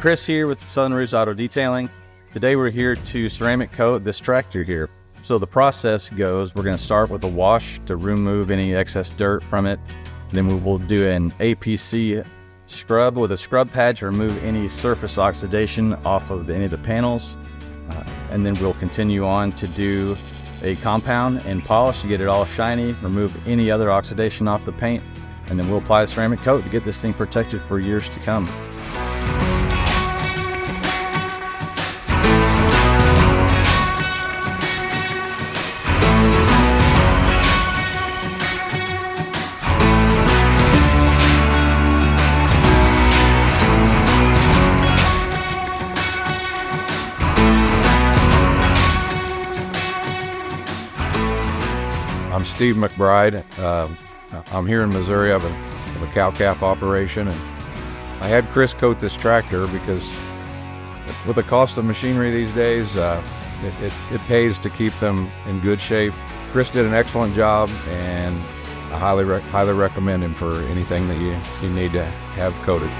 Chris here with Southern Rouge Auto Detailing. Today we're here to ceramic coat this tractor here. So the process goes, we're going to start with a wash to remove any excess dirt from it. Then we will do an APC scrub with a scrub pad to remove any surface oxidation off of any of the panels. And then we'll continue on to do a compound and polish to get it all shiny, remove any other oxidation off the paint, and then we'll apply the ceramic coat to get this thing protected for years to come. I'm Steve McBride. I'm here in Missouri. I have a cow-calf operation, and I had Chris coat this tractor because with the cost of machinery these days, it pays to keep them in good shape. Chris did an excellent job, and I highly recommend him for anything that you need to have coated.